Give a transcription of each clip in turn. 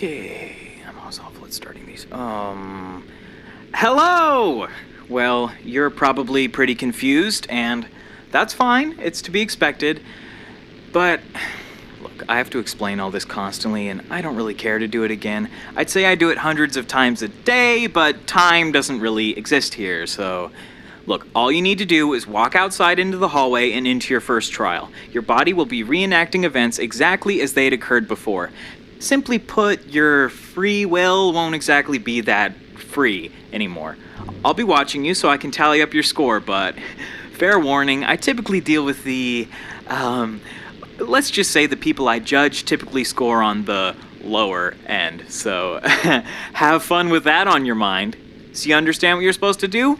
Okay, I'm always awful at starting these. Hello! Well, you're probably pretty confused, and that's fine. It's to be expected. But, look, I have to explain all this constantly, and I don't really care to do it again. I'd say I do it hundreds of times a day, but time doesn't really exist here, so... Look, all you need to do is walk outside into the hallway and into your first trial. Your body will be reenacting events exactly as they had occurred before. Simply put, your free will won't exactly be that free anymore. I'll be watching you so I can tally up your score, but fair warning, I typically deal with the, let's just say the people I judge typically score on the lower end, so have fun with that on your mind. So you understand what you're supposed to do?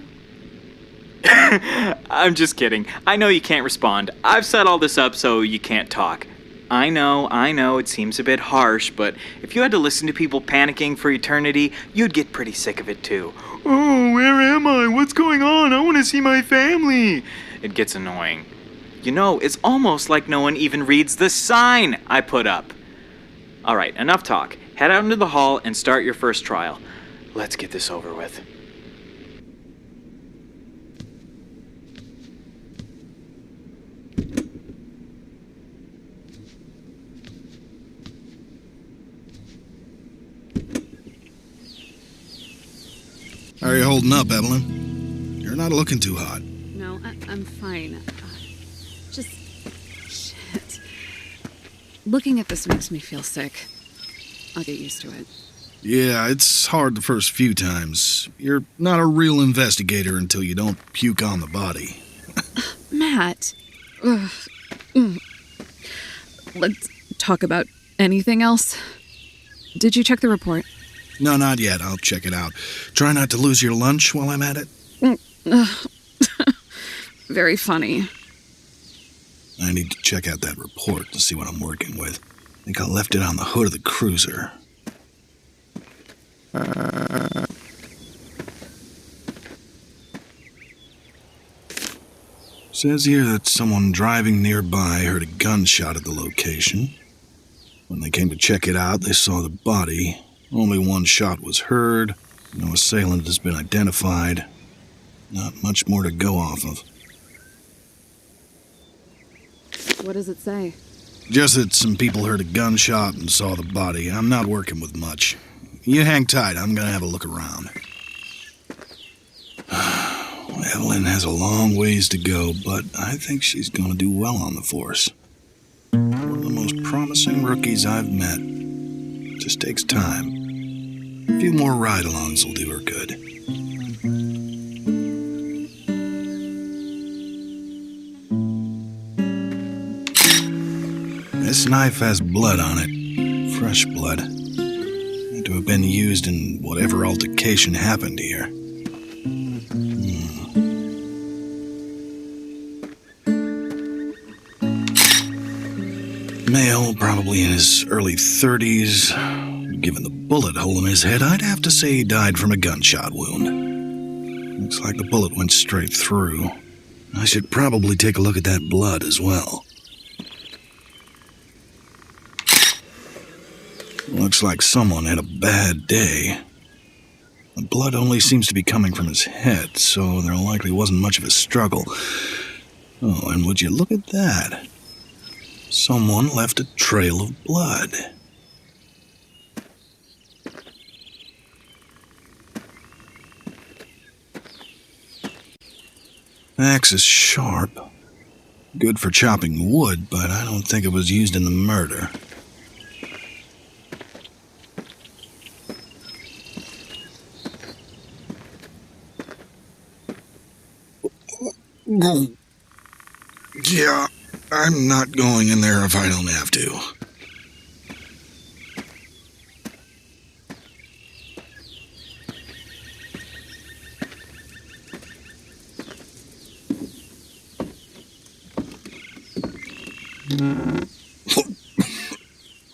I'm just kidding. I know you can't respond. I've set all this up so you can't talk. I know, it seems a bit harsh, but if you had to listen to people panicking for eternity, you'd get pretty sick of it too. Oh, where am I? What's going on? I want to see my family. It gets annoying. You know, it's almost like no one even reads the sign I put up. Alright, enough talk. Head out into the hall and start your first trial. Let's get this over with. How are you holding up, Evelyn? You're not looking too hot. No, I'm fine. Just... shit. Looking at this makes me feel sick. I'll get used to it. Yeah, it's hard the first few times. You're not a real investigator until you don't puke on the body. Matt. Let's talk about anything else. Did you check the report? No, not yet. I'll check it out. Try not to lose your lunch while I'm at it. Very funny. I need to check out that report to see what I'm working with. I think I left it on the hood of the cruiser. Says here that someone driving nearby heard a gunshot at the location. When they came to check it out, they saw the body. Only one shot was heard. No assailant has been identified. Not much more to go off of. What does it say? Just that some people heard a gunshot and saw the body. I'm not working with much. You hang tight, I'm gonna have a look around. Evelyn has a long ways to go, but I think she's gonna do well on the force. One of the most promising rookies I've met. Just takes time. A few more ride-alongs will do her good. This knife has blood on it. Fresh blood. Had to have been used in whatever altercation happened here. Male, probably in his early 30s. Given the bullet hole in his head, I'd have to say he died from a gunshot wound. Looks like the bullet went straight through. I should probably take a look at that blood as well. Looks like someone had a bad day. The blood only seems to be coming from his head, so there likely wasn't much of a struggle. Oh, and would you look at that? Someone left a trail of blood. Axe is sharp. Good for chopping wood, but I don't think it was used in the murder. Yeah, I'm not going in there if I don't have to.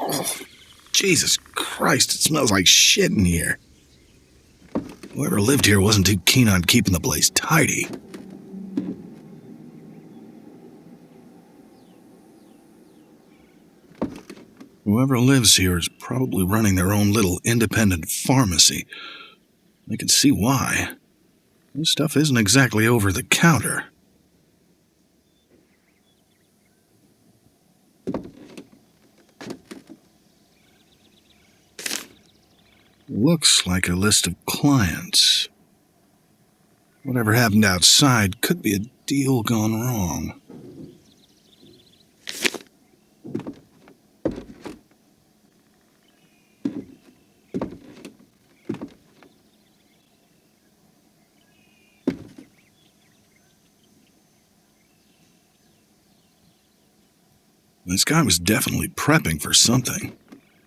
Oh, Jesus Christ, it smells like shit in here. Whoever lived here wasn't too keen on keeping the place tidy. Whoever lives here is probably running their own little independent pharmacy. I can see why. This stuff isn't exactly over the counter. Looks like a list of clients. Whatever happened outside could be a deal gone wrong. This guy was definitely prepping for something.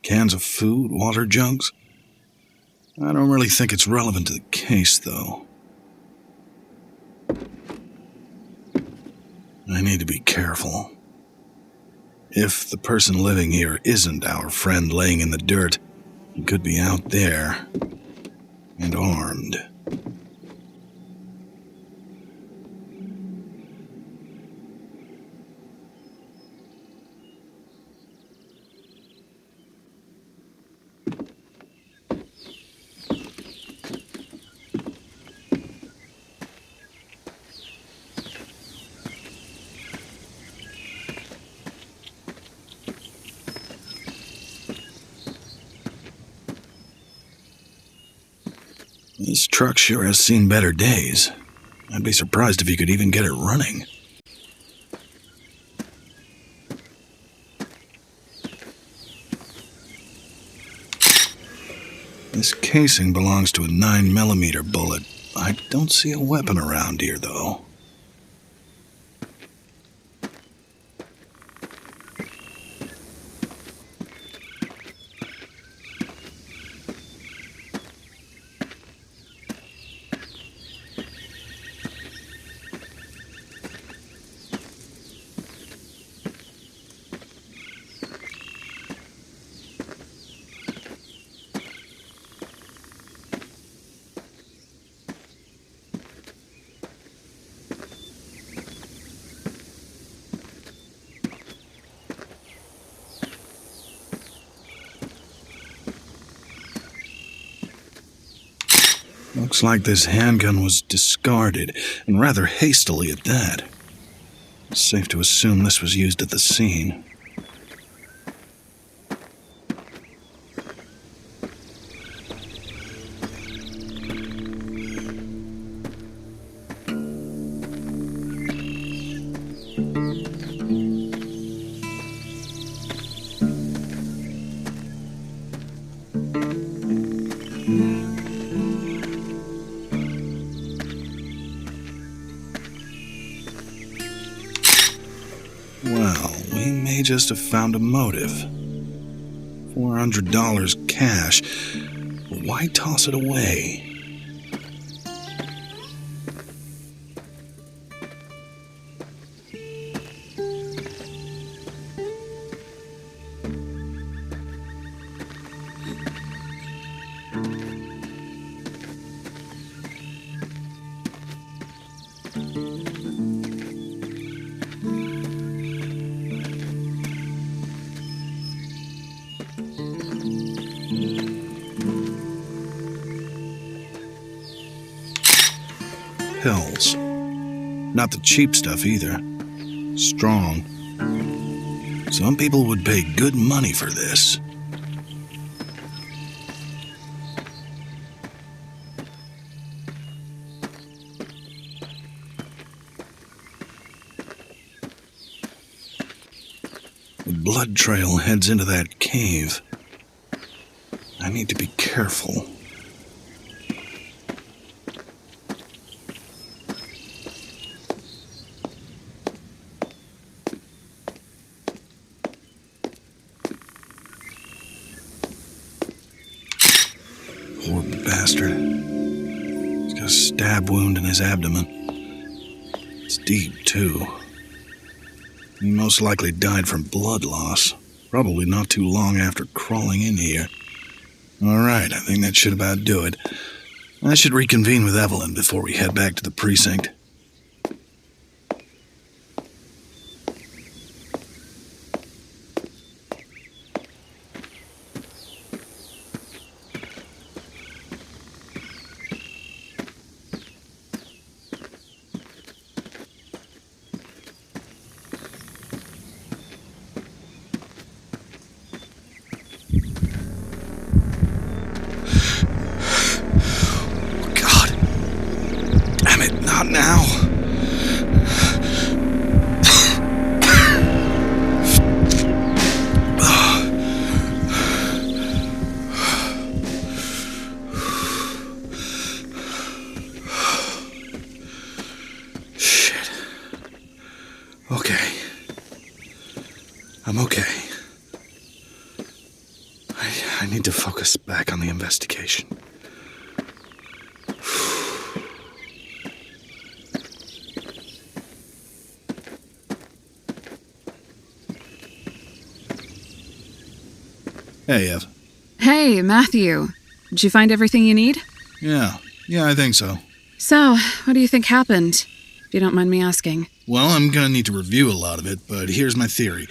Cans of food, water jugs. I don't really think it's relevant to the case, though. I need to be careful. If the person living here isn't our friend laying in the dirt, he could be out there and armed. This truck sure has seen better days. I'd be surprised if you could even get it running. This casing belongs to a 9mm bullet. I don't see a weapon around here, though. Looks like this handgun was discarded, and rather hastily at that. It's safe to assume this was used at the scene. Well, we may just have found a motive. $400 cash. But why toss it away? Pills. Not the cheap stuff either. Strong. Some people would pay good money for this. The blood trail heads into that cave. I need to be careful. Poor bastard. He's got a stab wound in his abdomen. It's deep, too. He most likely died from blood loss. Probably not too long after crawling in here. Alright, I think that should about do it. I should reconvene with Evelyn before we head back to the precinct. Now. Shit. Okay. I'm okay. I need to focus back on the investigation. Hey, Ev. Hey, Matthew. Did you find everything you need? Yeah, I think so. So, what do you think happened? If you don't mind me asking. Well, I'm gonna need to review a lot of it, but here's my theory.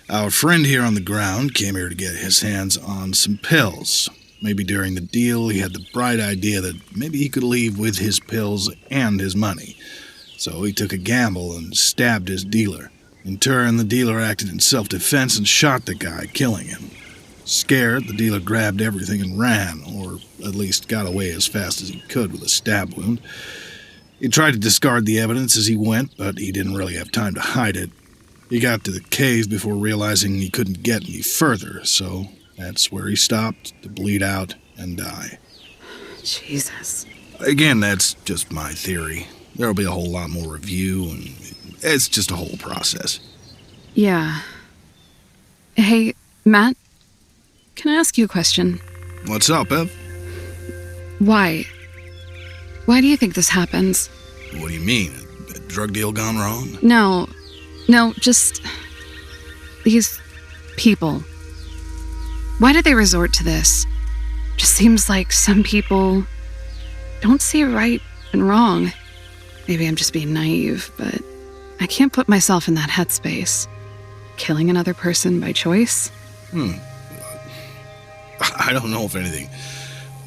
Our friend here on the ground came here to get his hands on some pills. Maybe during the deal, he had the bright idea that maybe he could leave with his pills and his money. So he took a gamble and stabbed his dealer. In turn, the dealer acted in self-defense and shot the guy, killing him. Scared, the dealer grabbed everything and ran, or at least got away as fast as he could with a stab wound. He tried to discard the evidence as he went, but he didn't really have time to hide it. He got to the cave before realizing he couldn't get any further, so that's where he stopped to bleed out and die. Jesus. Again, that's just my theory. There'll be a whole lot more review, and it's just a whole process. Yeah. Hey, Matt? Can I ask you a question? What's up, Ev? Why? Why do you think this happens? What do you mean? A drug deal gone wrong? No, just these people. Why do they resort to this? Just seems like some people don't see right and wrong. Maybe I'm just being naive, but I can't put myself in that headspace. Killing another person by choice? I don't know if anything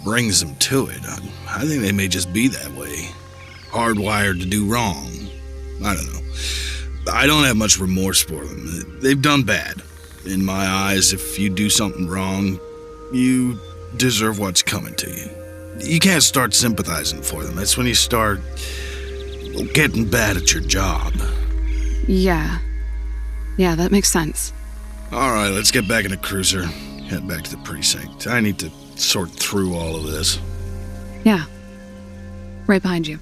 brings them to it. I think they may just be that way. Hardwired to do wrong. I don't know. I don't have much remorse for them. They've done bad. In my eyes, if you do something wrong, you deserve what's coming to you. You can't start sympathizing for them. That's when you start getting bad at your job. Yeah, that makes sense. All right, let's get back in the cruiser. Head back to the precinct. I need to sort through all of this. Yeah. Right behind you.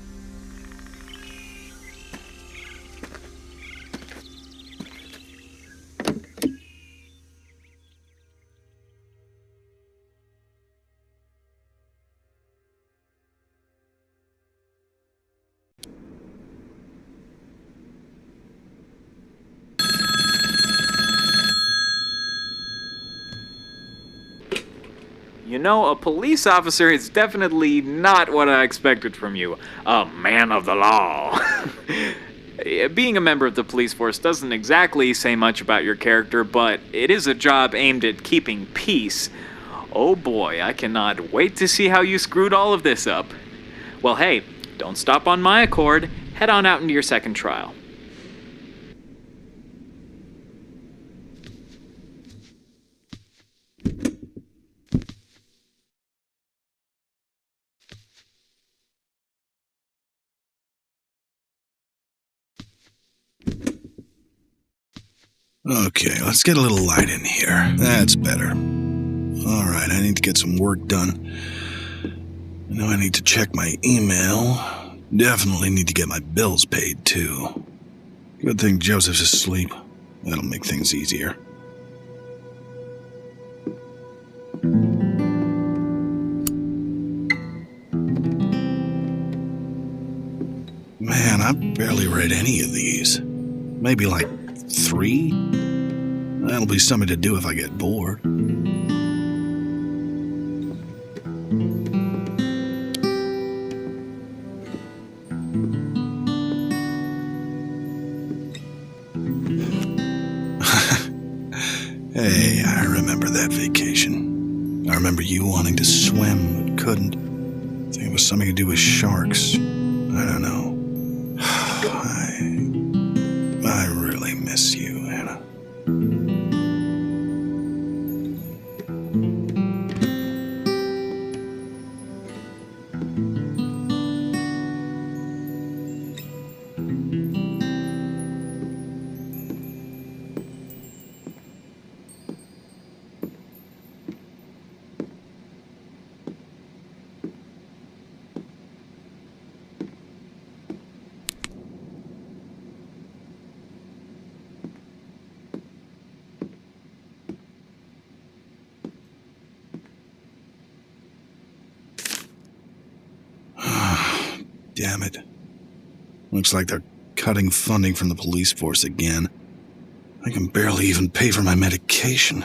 You know, a police officer is definitely not what I expected from you. A man of the law. Being a member of the police force doesn't exactly say much about your character, but it is a job aimed at keeping peace. Oh boy, I cannot wait to see how you screwed all of this up. Well, hey, don't stop on my accord. Head on out into your second trial. Okay, let's get a little light in here. That's better. Alright, I need to get some work done. I know I need to check my email. Definitely need to get my bills paid, too. Good thing Joseph's asleep. That'll make things easier. Man, I've barely read any of these. Maybe like 3? That'll be something to do if I get bored. Hey, I remember that vacation. I remember you wanting to swim but couldn't. I think it was something to do with sharks. I don't know. I really miss you, Anna. Damn it. Looks like they're cutting funding from the police force again. I can barely even pay for my medication.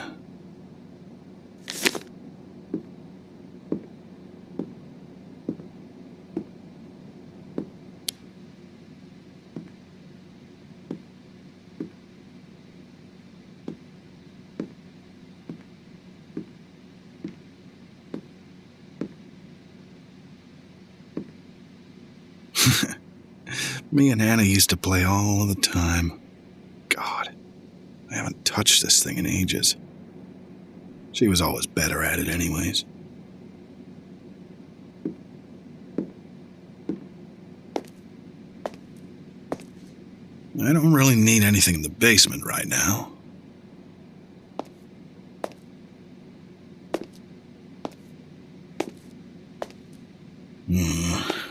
Me and Anna used to play all the time. God, I haven't touched this thing in ages. She was always better at it anyways. I don't really need anything in the basement right now.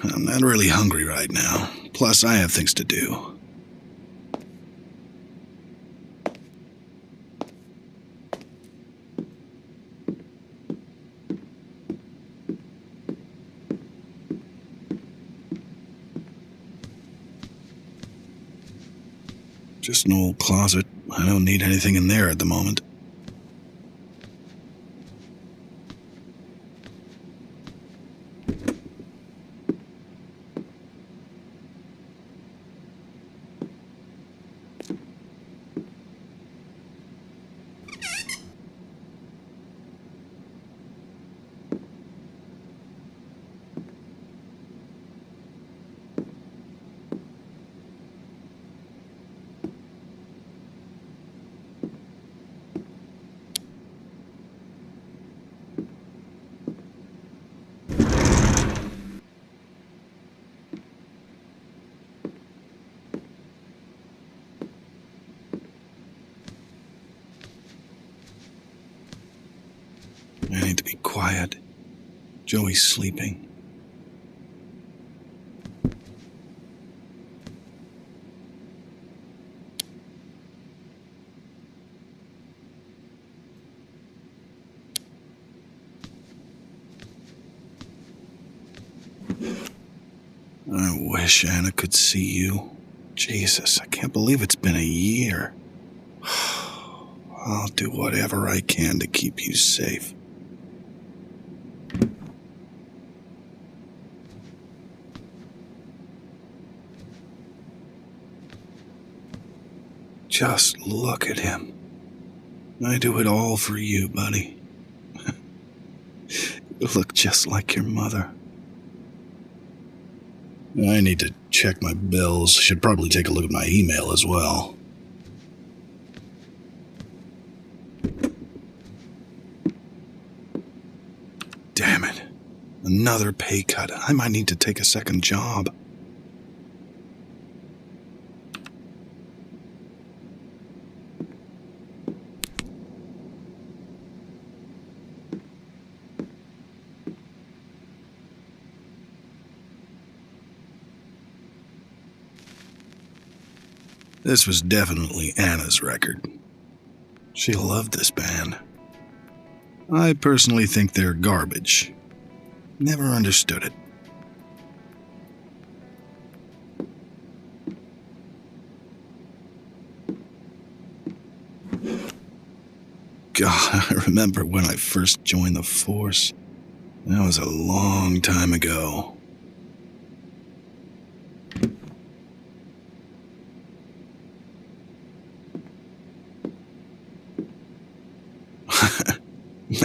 I'm not really hungry right now. Plus, I have things to do. Just an old closet. I don't need anything in there at the moment. I need to be quiet. Joey's sleeping. I wish Anna could see you. Jesus, I can't believe it's been a year. I'll do whatever I can to keep you safe. Just look at him. I do it all for you, buddy. You look just like your mother. I need to check my bills. Should probably take a look at my email as well. Damn it. Another pay cut. I might need to take a second job. This was definitely Anna's record. She loved this band. I personally think they're garbage. Never understood it. God, I remember when I first joined the force. That was a long time ago.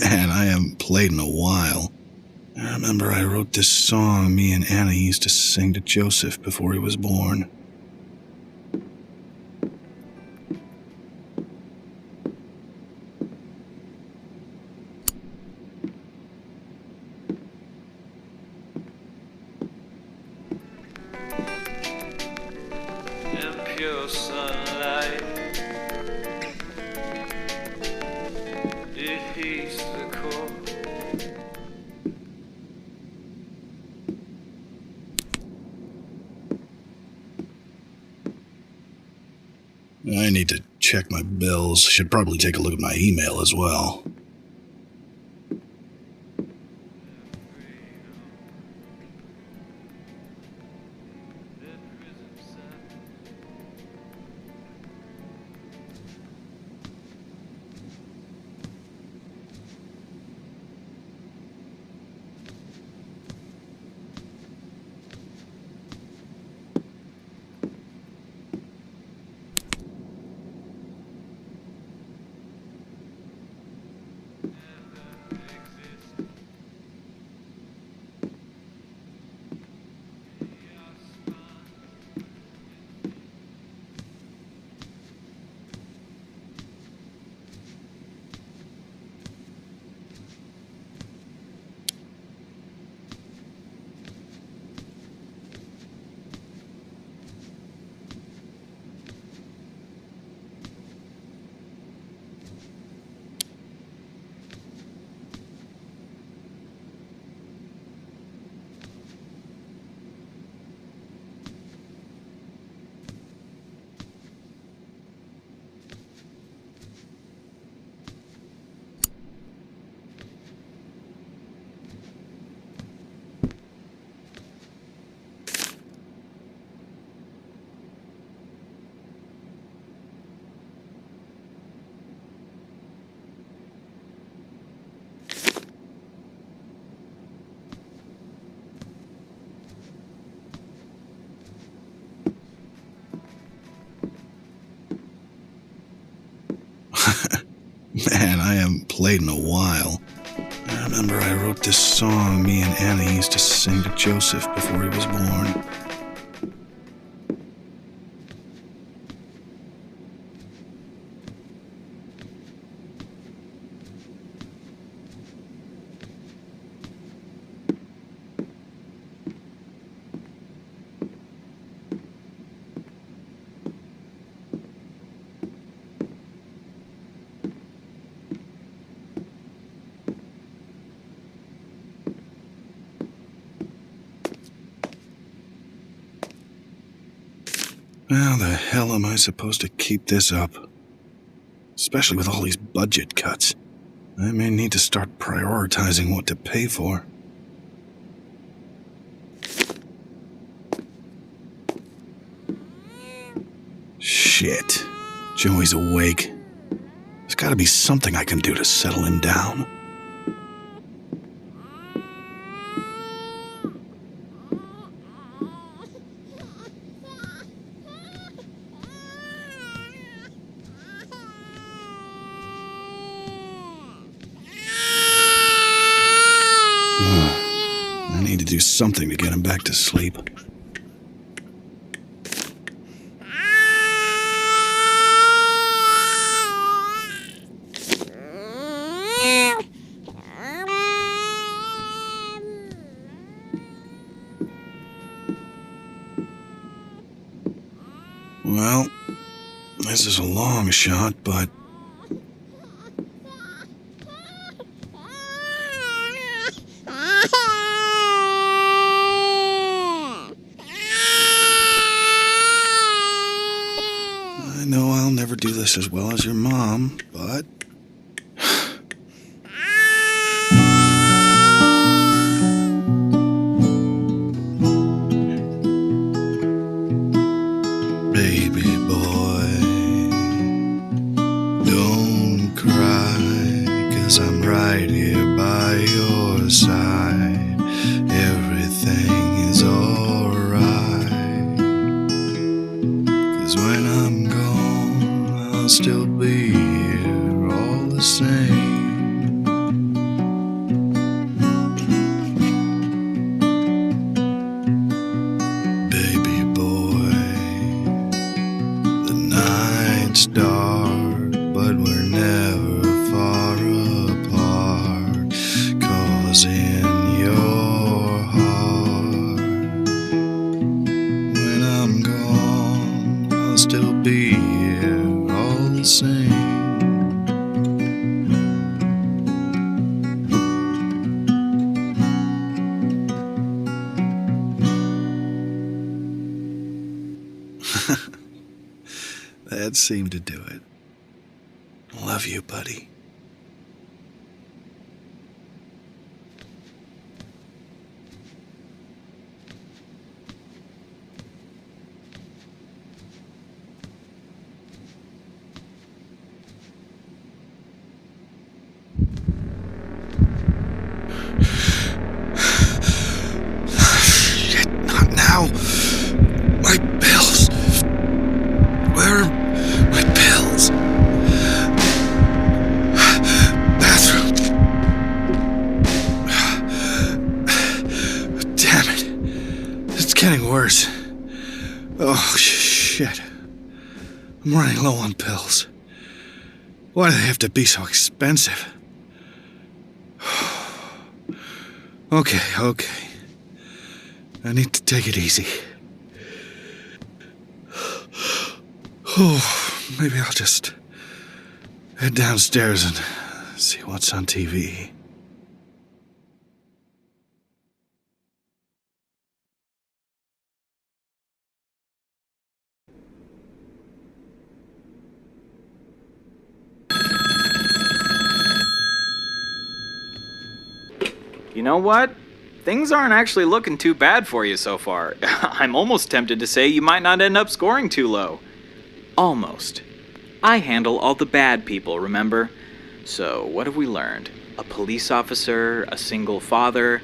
Man, I haven't played in a while. I remember I wrote this song me and Anna used to sing to Joseph before he was born. In pure sunlight, it heats the core. I need to check my bills. Should probably take a look at my email as well. Man, I haven't played in a while. I remember I wrote this song me and Anna used to sing to Joseph before he was born. How the hell am I supposed to keep this up? Especially with all these budget cuts. I may need to start prioritizing what to pay for. Shit. Joey's awake. There's gotta be something I can do to settle him down. I need to do something to get him back to sleep. Well, this is a long shot, but... know I'll never do this as well as your mom, but... Baby boy, don't cry, 'cause I'm right here by your side. Everything is alright. 'Cause when I'm gone, I'll still be here all the same. Baby boy, the night's dark, but we're never far apart. 'Cause in your heart, when I'm gone, I'll still be here all the same. That seemed to do it. Love you, buddy. Shit, not now. My pills. Where are my pills? Bathroom. Damn it. It's getting worse. Oh, shit. I'm running low on pills. Why do they have to be so expensive? Okay. I need to take it easy. Oh, maybe I'll just head downstairs and see what's on TV. You know what? Things aren't actually looking too bad for you so far. I'm almost tempted to say you might not end up scoring too low. Almost. I handle all the bad people, remember? So, what have we learned? A police officer, a single father.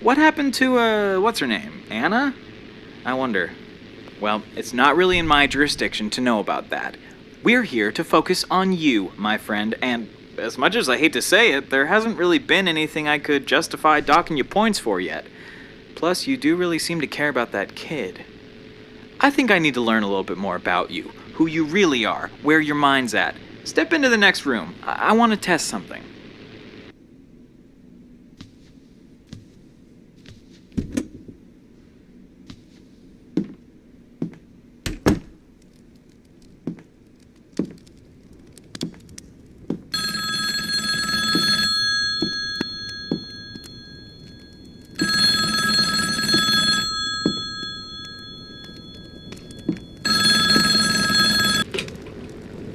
What happened to, what's her name? Anna? I wonder. Well, it's not really in my jurisdiction to know about that. We're here to focus on you, my friend, and as much as I hate to say it, there hasn't really been anything I could justify docking you points for yet. Plus, you do really seem to care about that kid. I think I need to learn a little bit more about you, who you really are, where your mind's at. Step into the next room. I want to test something.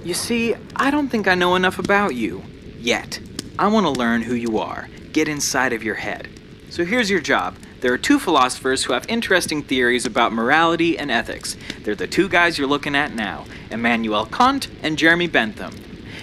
You see, I don't think I know enough about you. Yet. I want to learn who you are. Get inside of your head. So here's your job. There are two philosophers who have interesting theories about morality and ethics. They're the two guys you're looking at now, Immanuel Kant and Jeremy Bentham.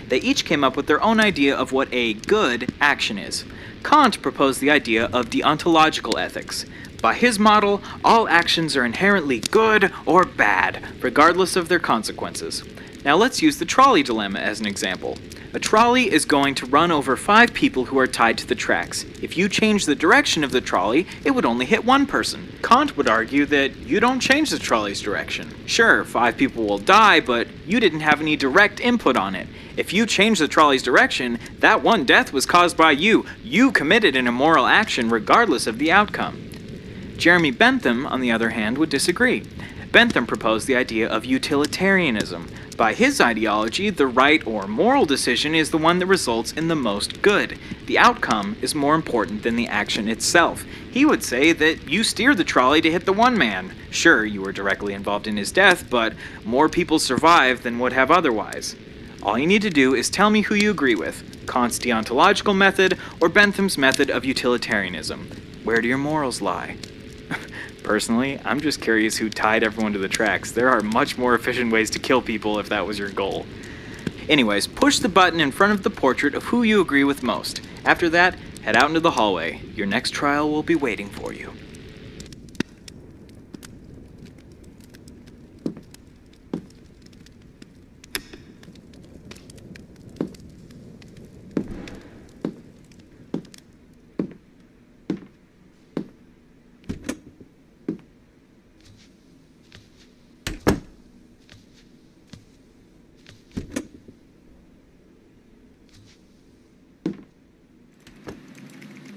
They each came up with their own idea of what a good action is. Kant proposed the idea of deontological ethics. By his model, all actions are inherently good or bad, regardless of their consequences. Now let's use the trolley dilemma as an example. A trolley is going to run over 5 people who are tied to the tracks. If you change the direction of the trolley, it would only hit one person. Kant would argue that you don't change the trolley's direction. Sure, 5 people will die, but you didn't have any direct input on it. If you change the trolley's direction, that one death was caused by you. You committed an immoral action regardless of the outcome. Jeremy Bentham, on the other hand, would disagree. Bentham proposed the idea of utilitarianism. By his ideology, the right or moral decision is the one that results in the most good. The outcome is more important than the action itself. He would say that you steered the trolley to hit the one man. Sure, you were directly involved in his death, but more people survived than would have otherwise. All you need to do is tell me who you agree with, Kant's deontological method or Bentham's method of utilitarianism. Where do your morals lie? Personally, I'm just curious who tied everyone to the tracks. There are much more efficient ways to kill people if that was your goal. Anyways, push the button in front of the portrait of who you agree with most. After that, head out into the hallway. Your next trial will be waiting for you.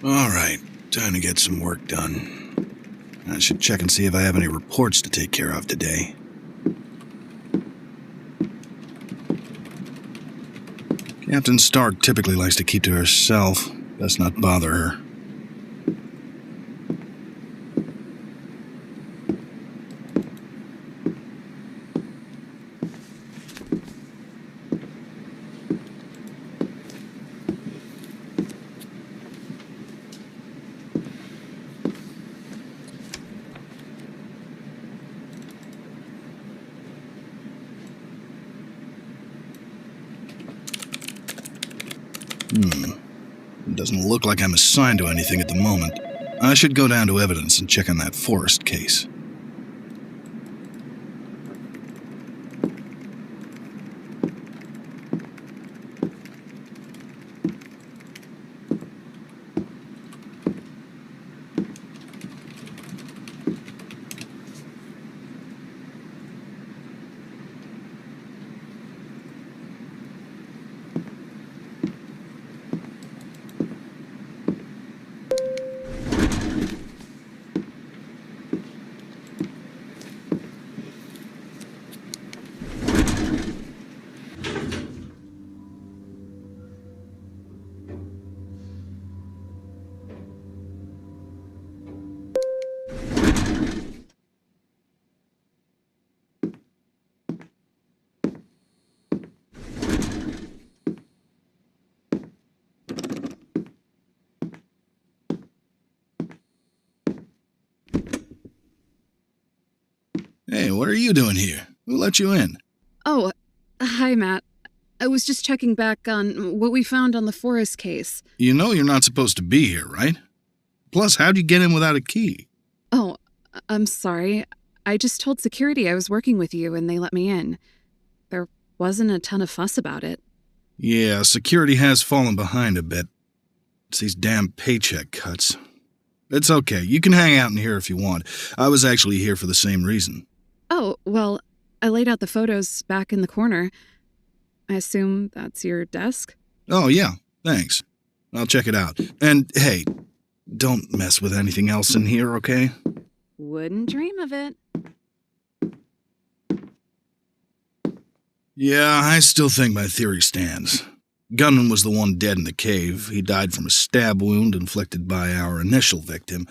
All right, time to get some work done. I should check and see if I have any reports to take care of today. Captain Stark typically likes to keep to herself. Best not bother her. It doesn't look like I'm assigned to anything at the moment. I should go down to evidence and check on that Forrest case. Hey, what are you doing here? Who let you in? Oh, hi, Matt. I was just checking back on what we found on the Forrest case. You know you're not supposed to be here, right? Plus, how'd you get in without a key? Oh, I'm sorry. I just told security I was working with you and they let me in. There wasn't a ton of fuss about it. Yeah, security has fallen behind a bit. It's these damn paycheck cuts. It's okay. You can hang out in here if you want. I was actually here for the same reason. Oh, well, I laid out the photos back in the corner. I assume that's your desk? Oh, yeah. Thanks. I'll check it out. And, hey, don't mess with anything else in here, okay? Wouldn't dream of it. Yeah, I still think my theory stands. Gunman was the one dead in the cave. He died from a stab wound inflicted by our initial victim.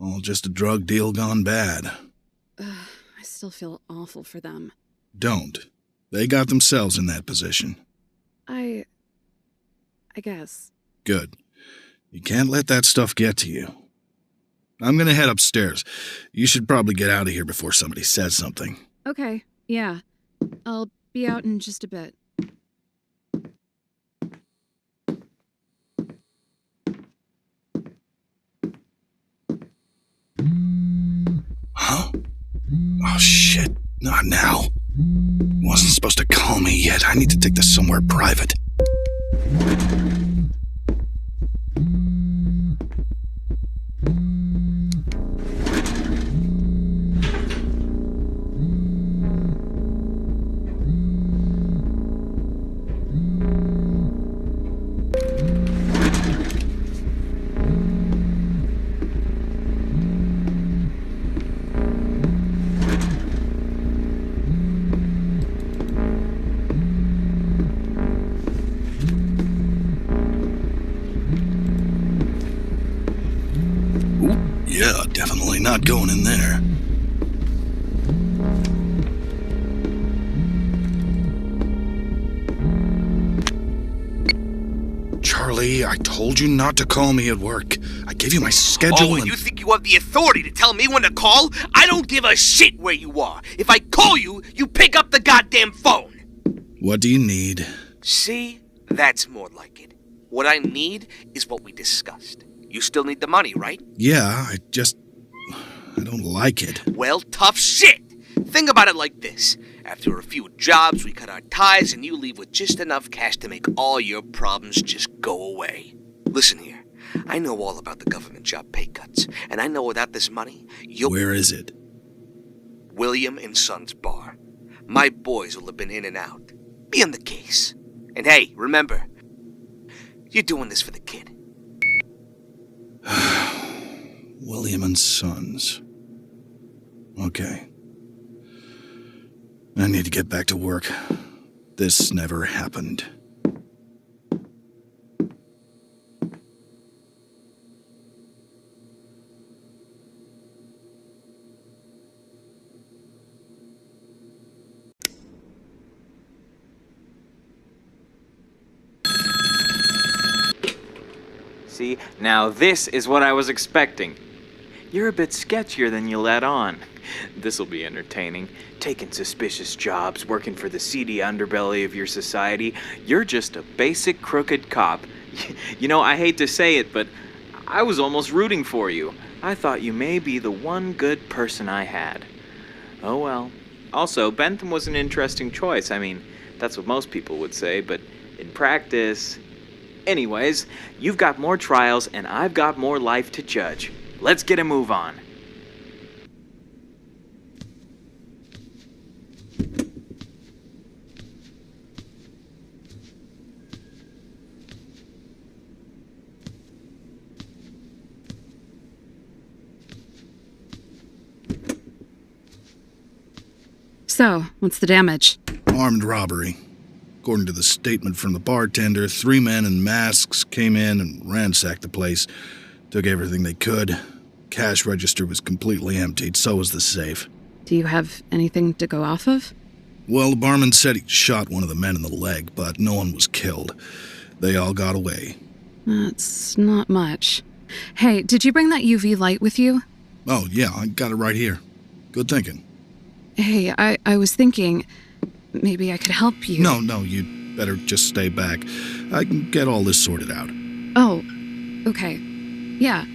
All just a drug deal gone bad. I still feel awful for them. Don't. They got themselves in that position. I guess. Good. You can't let that stuff get to you. I'm gonna head upstairs. You should probably get out of here before somebody says something. Okay, yeah. I'll be out in just a bit. Huh? Oh, shit. Not now. Wasn't supposed to call me yet. I need to take this somewhere private. Definitely not going in there. Charlie, I told you not to call me at work. I gave you my schedule and you think you have the authority to tell me when to call? I don't give a shit where you are. If I call you, you pick up the goddamn phone. What do you need? See? That's more like it. What I need is what we discussed. You still need the money, right? Yeah, I don't like it. Well, tough shit. Think about it like this. After a few jobs, we cut our ties and you leave with just enough cash to make all your problems just go away. Listen here. I know all about the government job pay cuts, and I know without this money, you'll... Where is it? William and Son's bar. My boys will have been in and out. Be on the case. And hey, remember, you're doing this for the kid. William and Sons. Okay. I need to get back to work. This never happened. See, now this is what I was expecting. You're a bit sketchier than you let on. This'll be entertaining. Taking suspicious jobs, working for the seedy underbelly of your society. You're just a basic crooked cop. You know, I hate to say it, but I was almost rooting for you. I thought you may be the one good person I had. Oh well. Also, Bentham was an interesting choice. I mean, that's what most people would say, but in practice... Anyways, you've got more trials and I've got more life to judge. Let's get a move on. So, what's the damage? Armed robbery. According to the statement from the bartender, 3 men in masks came in and ransacked the place. Took everything they could. Cash register was completely emptied, so was the safe. Do you have anything to go off of? Well, the barman said he shot one of the men in the leg, but no one was killed. They all got away. That's not much. Hey, did you bring that UV light with you? Oh, yeah, I got it right here. Good thinking. Hey, I was thinking maybe I could help you. No, you'd better just stay back. I can get all this sorted out. Oh, okay. Yeah.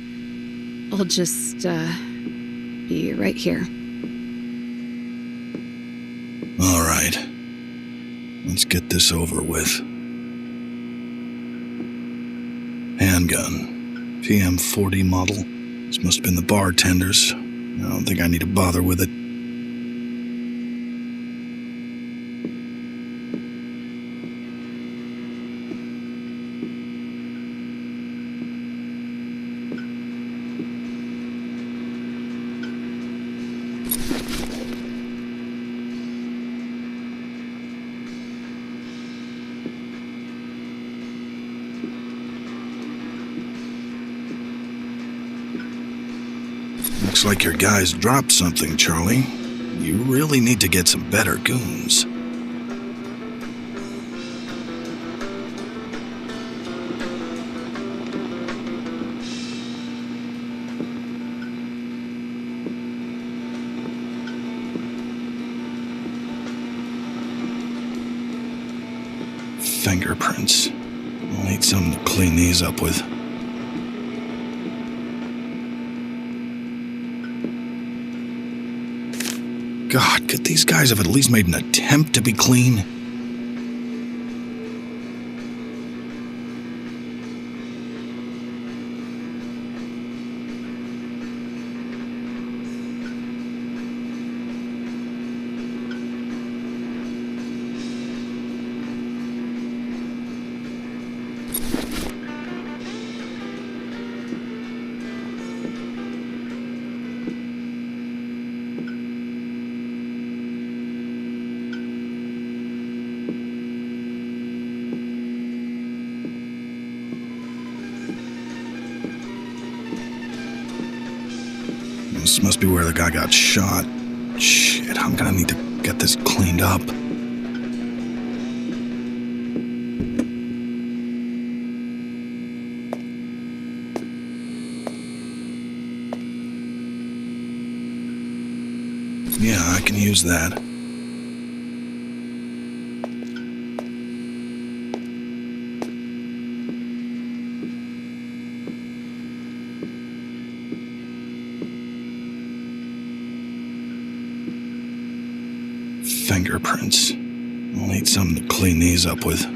I'll just, be right here. All right. Let's get this over with. Handgun. PM40 model. This must have been the bartender's. I don't think I need to bother with it. Looks like your guys dropped something, Charlie. You really need to get some better goons. Fingerprints. I'll need something to clean these up with. God, could these guys have at least made an attempt to be clean? This must be where the guy got shot. Shit, I'm gonna need to get this cleaned up. Yeah, I can use that. Fingerprints. I'll need something to clean these up with.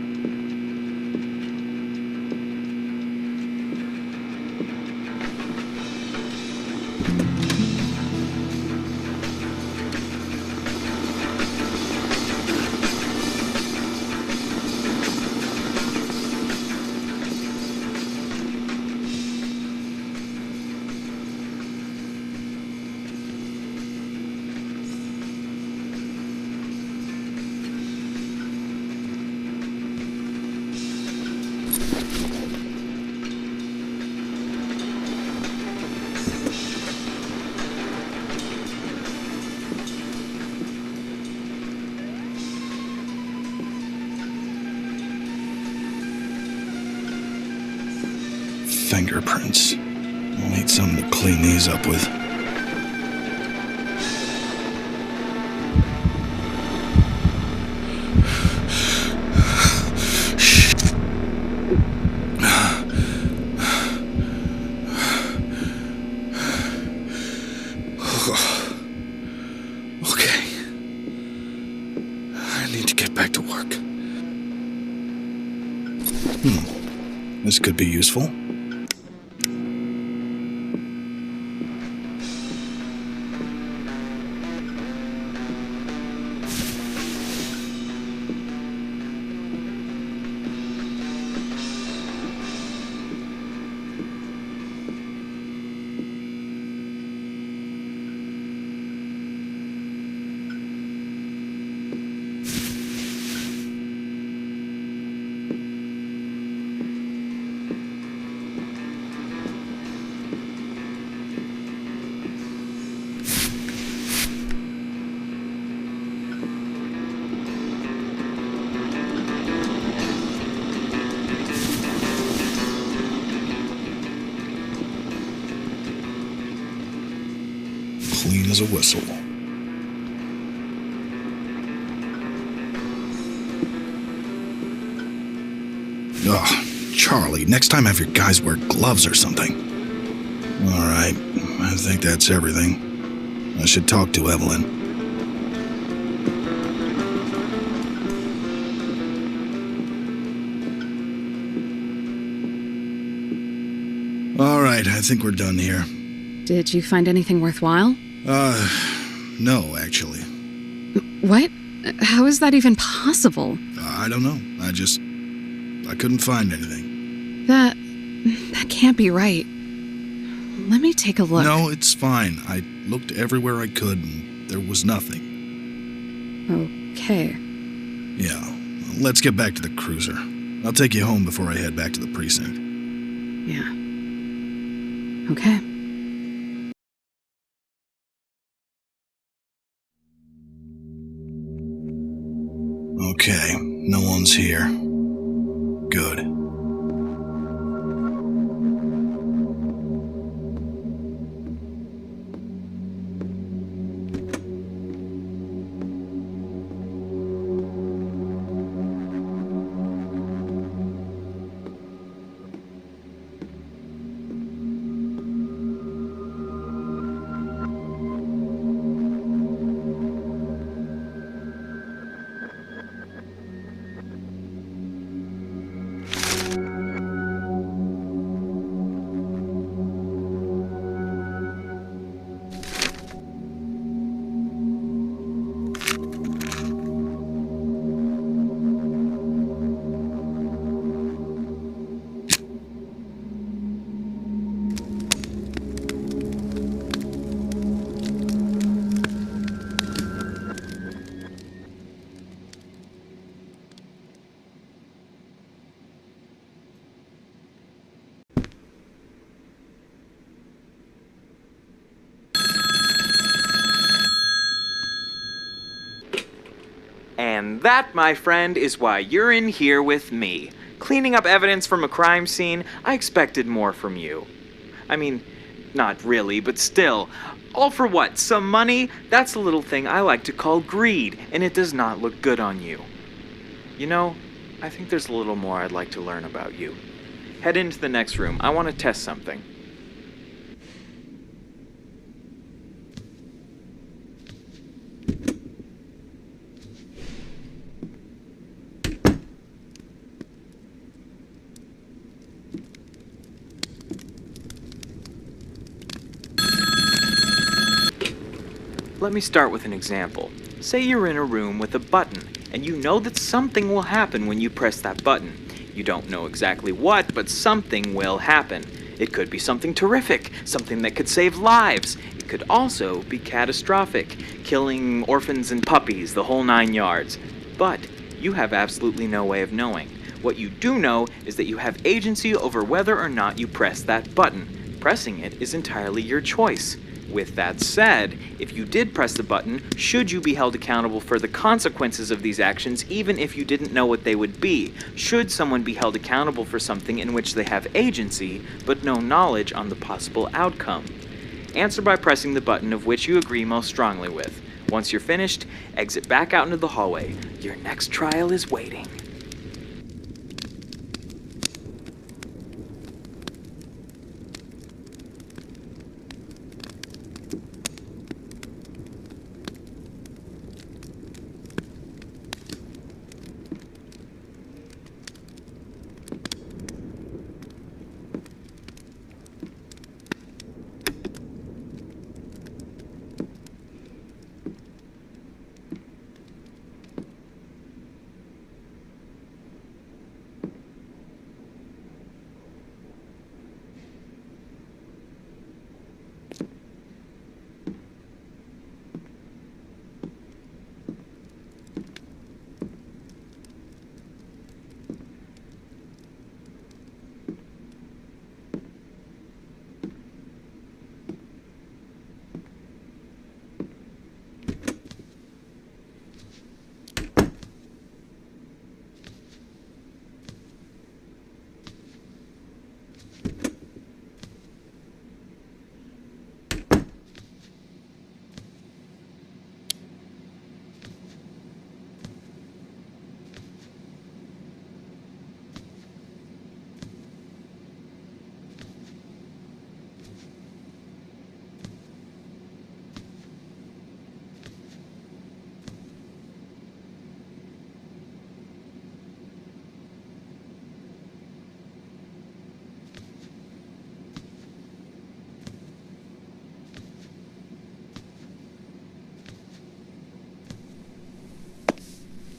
Fingerprints. I'll need something to clean these up with. Okay. I need to get back to work. This could be useful. Clean as a whistle. Ugh, Charlie, next time have your guys wear gloves or something. All right, I think that's everything. I should talk to Evelyn. All right, I think we're done here. Did you find anything worthwhile? No, actually. What? How is that even possible? I don't know. I couldn't find anything. That can't be right. Let me take a look. No, it's fine. I looked everywhere I could and there was nothing. Okay. Yeah, let's get back to the cruiser. I'll take you home before I head back to the precinct. Yeah. Okay. Okay, no one's here. Good. And that, my friend, is why you're in here with me. Cleaning up evidence from a crime scene, I expected more from you. I mean, not really, but still. All for what? Some money? That's a little thing I like to call greed, and it does not look good on you. You know, I think there's a little more I'd like to learn about you. Head into the next room. I want to test something. Let me start with an example. Say you're in a room with a button, and you know that something will happen when you press that button. You don't know exactly what, but something will happen. It could be something terrific, something that could save lives. It could also be catastrophic, killing orphans and puppies, the whole 9 yards. But you have absolutely no way of knowing. What you do know is that you have agency over whether or not you press that button. Pressing it is entirely your choice. With that said, if you did press the button, should you be held accountable for the consequences of these actions even if you didn't know what they would be? Should someone be held accountable for something in which they have agency, but no knowledge on the possible outcome? Answer by pressing the button of which you agree most strongly with. Once you're finished, exit back out into the hallway. Your next trial is waiting.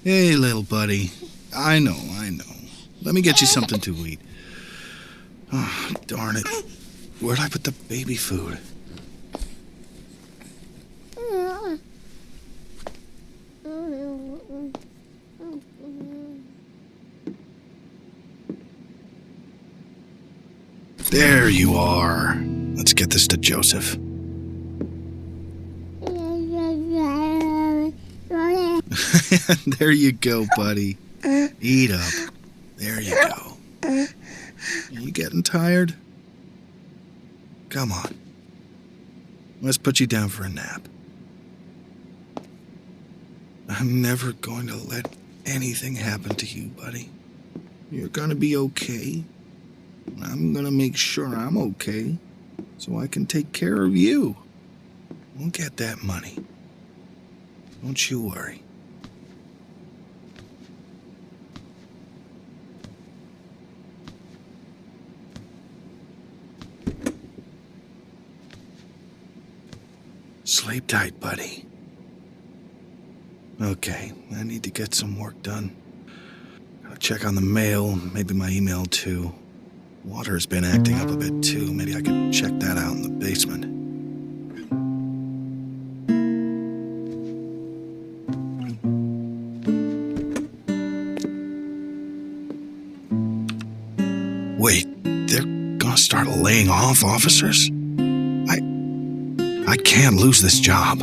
Hey, little buddy. I know. Let me get you something to eat. Oh, darn it. Where'd I put the baby food? There you are. Let's get this to Joseph. There you go, buddy. Eat up. There you go. Are you getting tired? Come on. Let's put you down for a nap. I'm never going to let anything happen to you, buddy. You're gonna be okay. I'm gonna make sure I'm okay, so I can take care of you. We'll get that money. Don't you worry. Sleep tight, buddy. Okay, I need to get some work done. Gotta check on the mail, maybe my email too. Water's been acting up a bit too. Maybe I could check that out in the basement. Wait, they're gonna start laying off officers? I can't lose this job.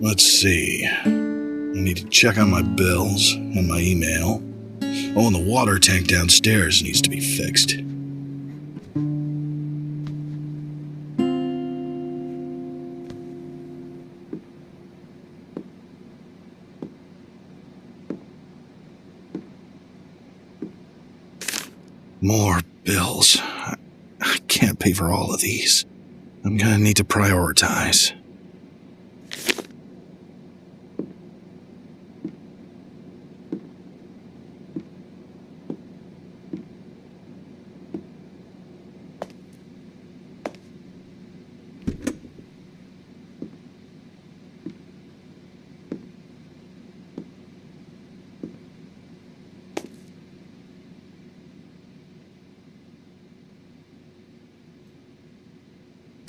Let's see. I need to check on my bills and my email. Oh, and the water tank downstairs needs to be fixed. More bills. I can't pay for all of these. I'm gonna need to prioritize.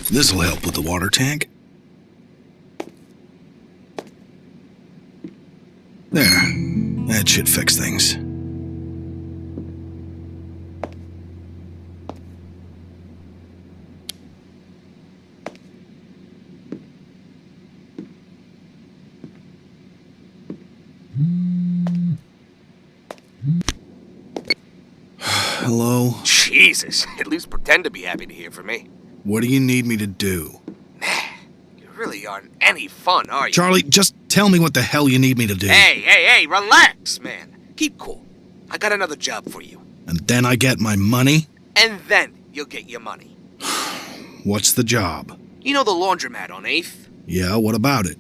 This'll help with the water tank. There. That should fix things. Hello? Jesus, at least pretend to be happy to hear from me. What do you need me to do? You really aren't any fun, are you? Charlie, just tell me what the hell you need me to do. Hey, relax, man. Keep cool. I got another job for you. And then I get my money? And then you'll get your money. What's the job? You know the laundromat on 8th? Yeah, what about it?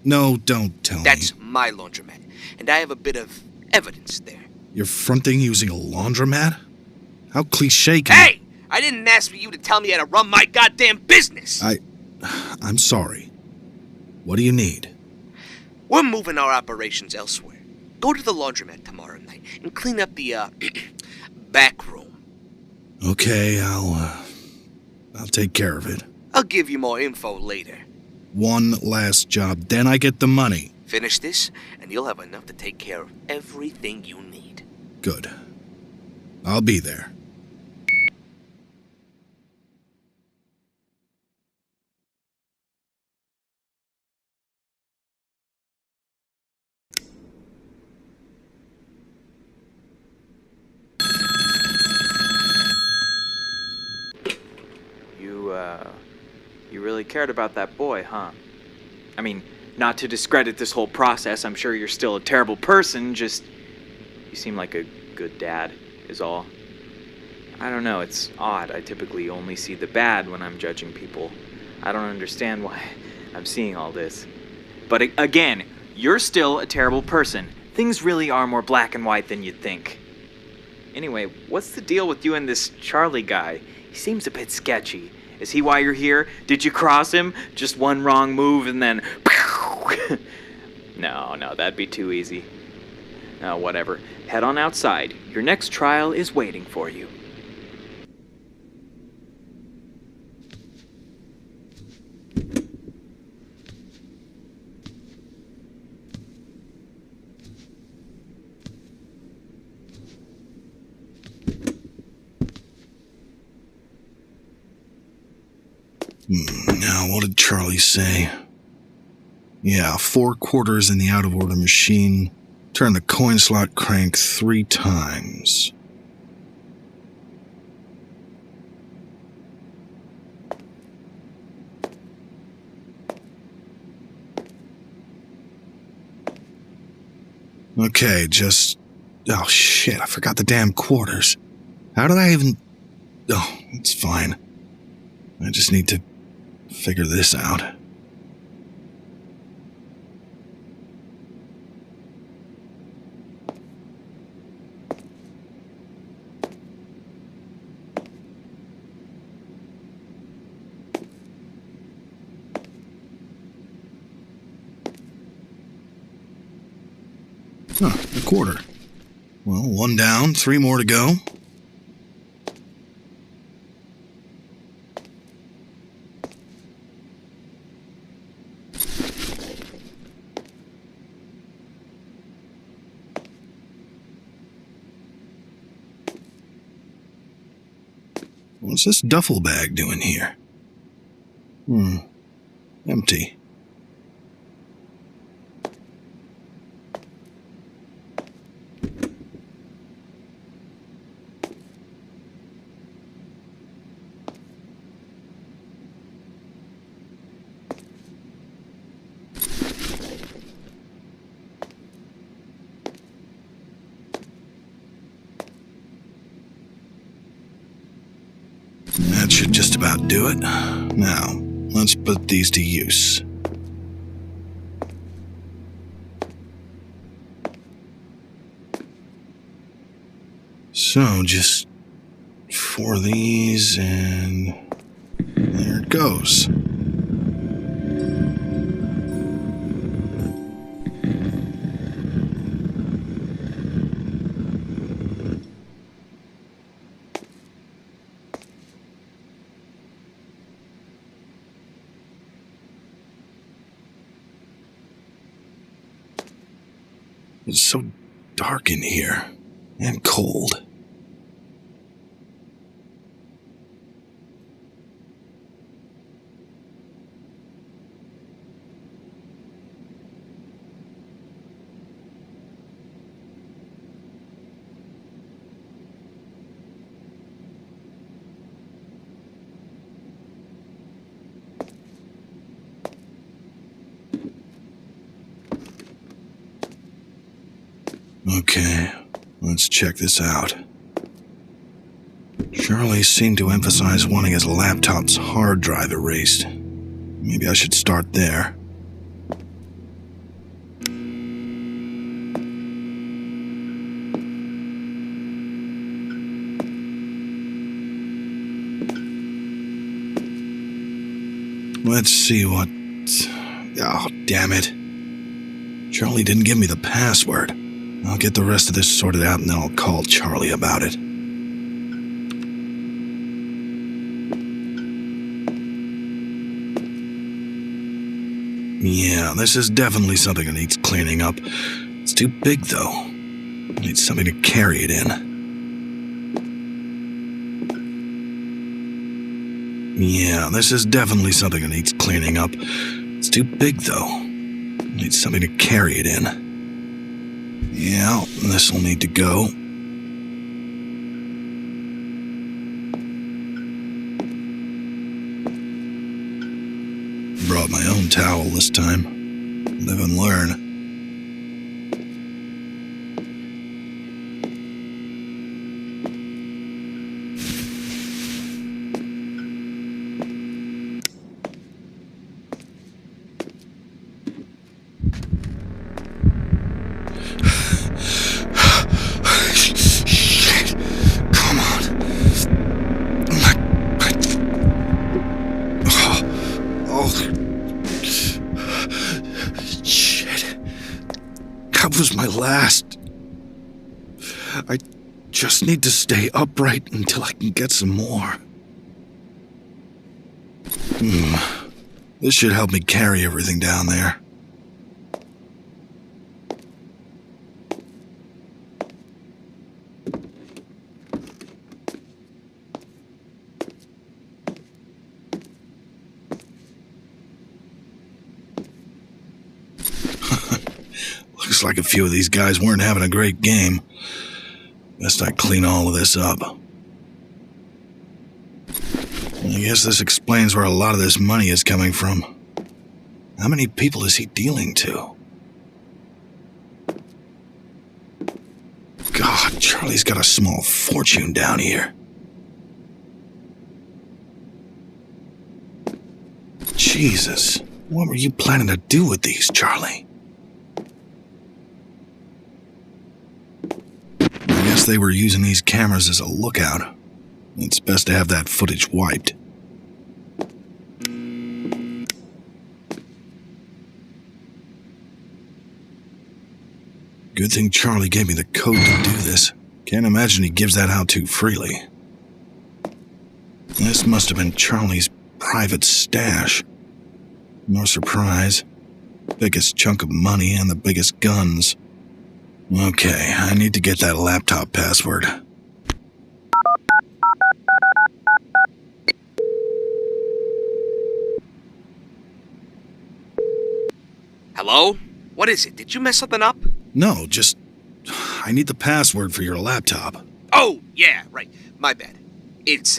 No, don't tell me. That's my laundromat, and I have a bit of evidence there. You're fronting using a laundromat? How cliché can Hey! I didn't ask for you to tell me how to run my goddamn business! I'm sorry. What do you need? We're moving our operations elsewhere. Go to the laundromat tomorrow night and clean up the, back room. Okay, I'll take care of it. I'll give you more info later. One last job, then I get the money. Finish this, and you'll have enough to take care of everything you need. Good. I'll be there. You really cared about that boy, huh? I mean, not to discredit this whole process, I'm sure you're still a terrible person, just... You seem like a good dad, is all. I don't know, it's odd. I typically only see the bad when I'm judging people. I don't understand why I'm seeing all this. But again, you're still a terrible person. Things really are more black and white than you'd think. Anyway, what's the deal with you and this Charlie guy? He seems a bit sketchy. Is he why you're here? Did you cross him? Just one wrong move and then... No, that'd be too easy. No, whatever. Head on outside. Your next trial is waiting for you. Now, what did Charlie say? Yeah, 4 quarters in the out-of-order machine. Turn the coin slot crank 3 times. Okay, just... Oh, shit, I forgot the damn quarters. How did I even... Oh, it's fine. I just need to figure this out. Huh, a quarter. Well, 1 down, 3 more to go. What's this duffel bag doing here? Empty. should just about do it. Now, let's put these to use. So, just 4 of these, and there it goes. It's so dark in here, and cold. Okay, let's check this out. Charlie seemed to emphasize wanting his laptop's hard drive erased. Maybe I should start there. Let's see what... Oh, damn it. Charlie didn't give me the password. I'll get the rest of this sorted out and then I'll call Charlie about it. Yeah, this is definitely something that needs cleaning up. It's too big, though. I need something to carry it in. Yeah, this is definitely something that needs cleaning up. It's too big, though. I need something to carry it in. Yeah, this'll need to go. Brought my own towel this time. Live and learn. That was my last. I just need to stay upright until I can get some more. This should help me carry everything down there. Looks like a few of these guys weren't having a great game. Best I clean all of this up. I guess this explains where a lot of this money is coming from. How many people is he dealing to? God, Charlie's got a small fortune down here. Jesus, what were you planning to do with these, Charlie? I guess they were using these cameras as a lookout. It's best to have that footage wiped. Good thing Charlie gave me the code to do this. Can't imagine he gives that out too freely. This must have been Charlie's private stash. No surprise. Biggest chunk of money and the biggest guns. Okay, I need to get that laptop password. Hello? What is it? Did you mess something up? No, just... I need the password for your laptop. Oh, yeah, right. My bad. It's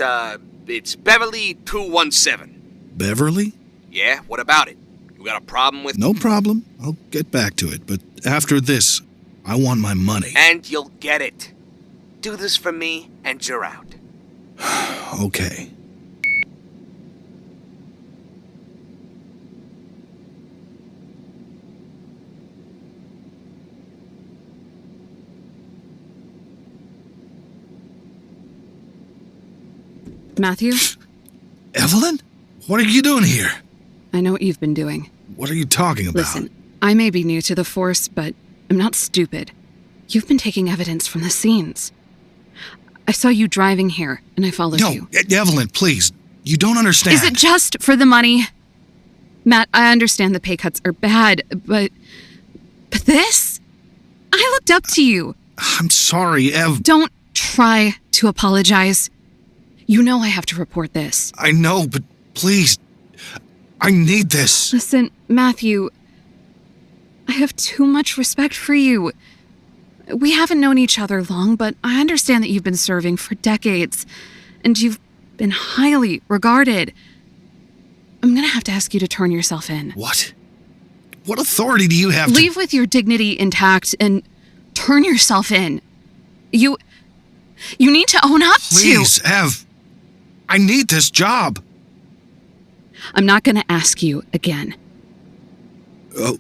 Beverly 217. Beverly? Yeah, what about it? You got a problem with... No problem. I'll get back to it, but after this, I want my money. And you'll get it. Do this for me, and you're out. Okay. Matthew, Evelyn? What are you doing here? I know what you've been doing. What are you talking about? Listen, I may be new to the Force, but I'm not stupid. You've been taking evidence from the scenes. I saw you driving here, and I followed you. Evelyn, please. You don't understand. Is it just for the money? Matt, I understand the pay cuts are bad, but this? I looked up to you. I'm sorry, Ev. Don't try to apologize. You know I have to report this. I know, but please. I need this. Listen, Matthew, I have too much respect for you. We haven't known each other long, but I understand that you've been serving for decades, and you've been highly regarded. I'm gonna have to ask you to turn yourself in. What? What authority do you have to... Leave with your dignity intact and turn yourself in. You need to own up to... Please, Ev. I need this job. I'm not gonna ask you again. Oh.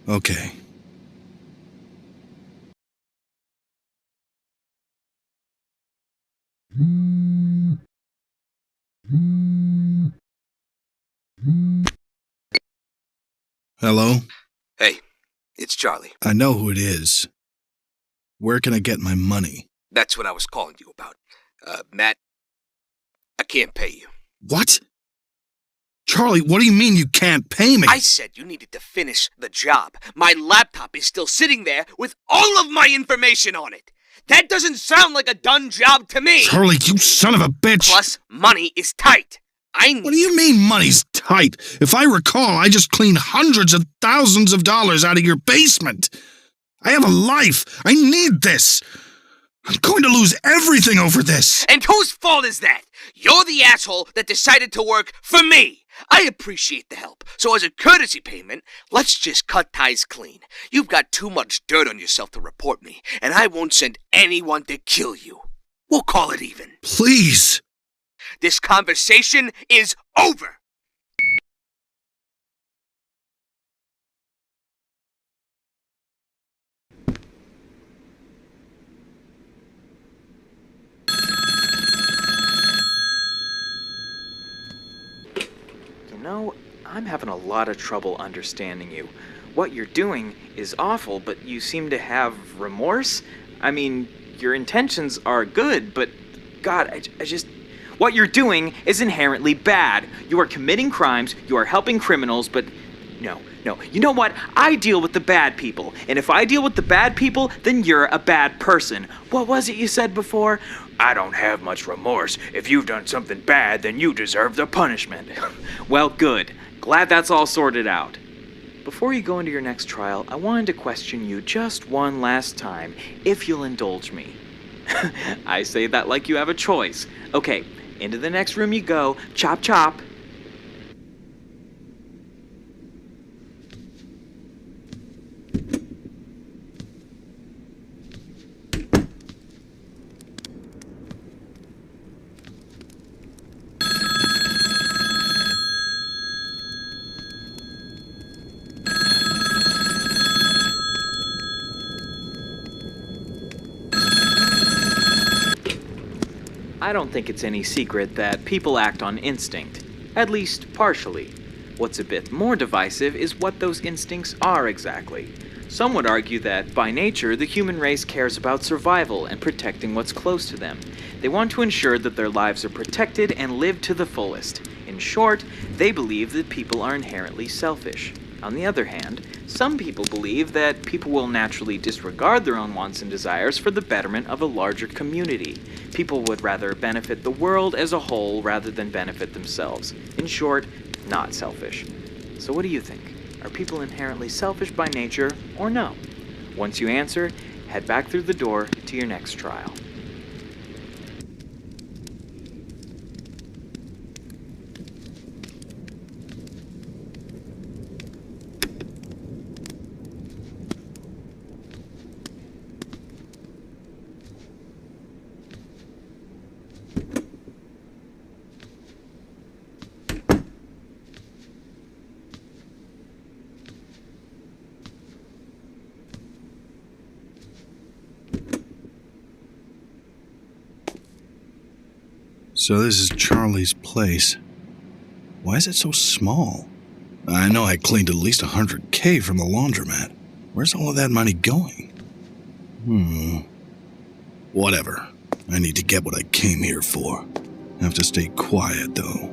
Okay. Hello? Hey, it's Charlie. I know who it is. Where can I get my money? That's what I was calling you about. Matt, I can't pay you. What? Charlie, what do you mean you can't pay me? I said you needed to finish the job. My laptop is still sitting there with all of my information on it. That doesn't sound like a done job to me. Charlie, you son of a bitch! Plus, money is tight. What do you mean money's tight? If I recall, I just cleaned hundreds of thousands of dollars out of your basement. I have a life. I need this. I'm going to lose everything over this. And whose fault is that? You're the asshole that decided to work for me. I appreciate the help, so as a courtesy payment, let's just cut ties clean. You've got too much dirt on yourself to report me, and I won't send anyone to kill you. We'll call it even. Please. This conversation is over. You know, I'm having a lot of trouble understanding you. What you're doing is awful, but you seem to have remorse? I mean, your intentions are good, but God, I just... What you're doing is inherently bad. You are committing crimes, you are helping criminals, but no. You know what? I deal with the bad people, and if I deal with the bad people, then you're a bad person. What was it you said before? I don't have much remorse. If you've done something bad, then you deserve the punishment. Well, good. Glad that's all sorted out. Before you go into your next trial, I wanted to question you just one last time, if you'll indulge me. I say that like you have a choice. Okay, into the next room you go. Chop, chop. I don't think it's any secret that people act on instinct, at least partially. What's a bit more divisive is what those instincts are exactly. Some would argue that, by nature, the human race cares about survival and protecting what's close to them. They want to ensure that their lives are protected and lived to the fullest. In short, they believe that people are inherently selfish. On the other hand, some people believe that people will naturally disregard their own wants and desires for the betterment of a larger community. People would rather benefit the world as a whole rather than benefit themselves. In short, not selfish. So what do you think? Are people inherently selfish by nature or no? Once you answer, head back through the door to your next trial. So this is Charlie's place. Why is it so small? I know I cleaned at least $100K from the laundromat. Where's all of that money going? Whatever. I need to get what I came here for. Have to stay quiet, though.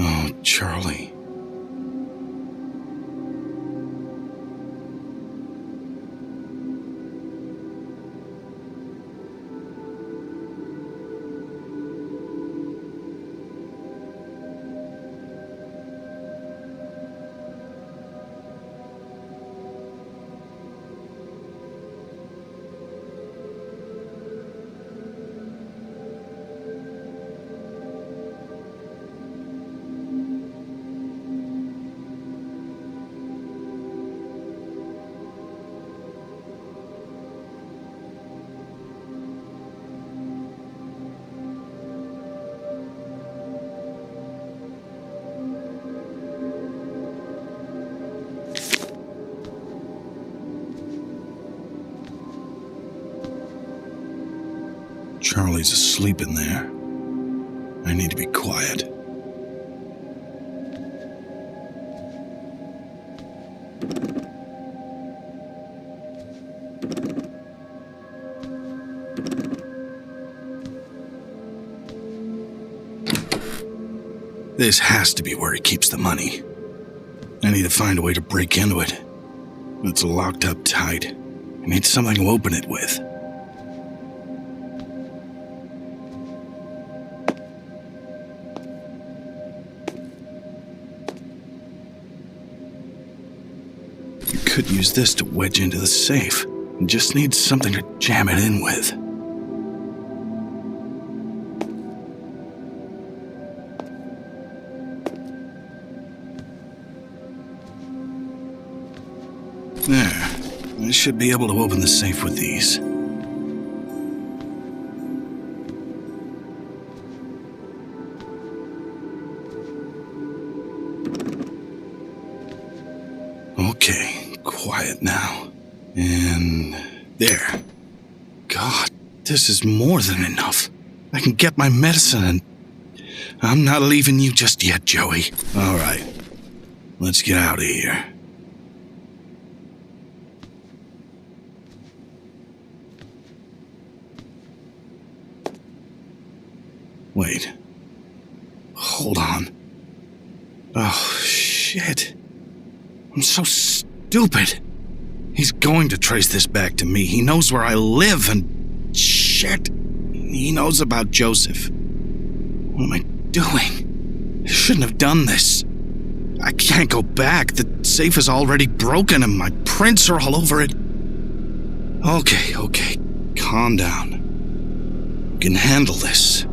Oh, Charlie. Charlie's asleep in there. I need to be quiet. This has to be where he keeps the money. I need to find a way to break into it. It's locked up tight. I need something to open it with. Could use this to wedge into the safe. Just need something to jam it in with. There. I should be able to open the safe with these. Okay. Quiet now. And there. God, this is more than enough. I can get my medicine and... I'm not leaving you just yet, Joey. All right. Let's get out of here. Wait. Hold on. Oh, shit. I'm so stupid. He's going to trace this back to me. He knows where I live and... shit. He knows about Joseph. What am I doing? I shouldn't have done this. I can't go back. The safe is already broken and my prints are all over it. Okay. Calm down. You can handle this.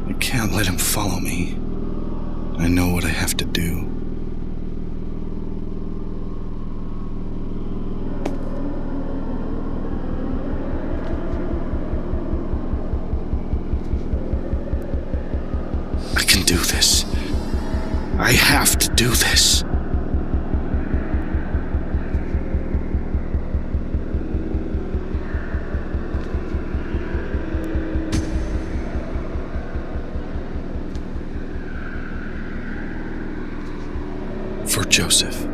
I can't let him follow me. I know what I have to do. I can do this. I have to do this. For Joseph.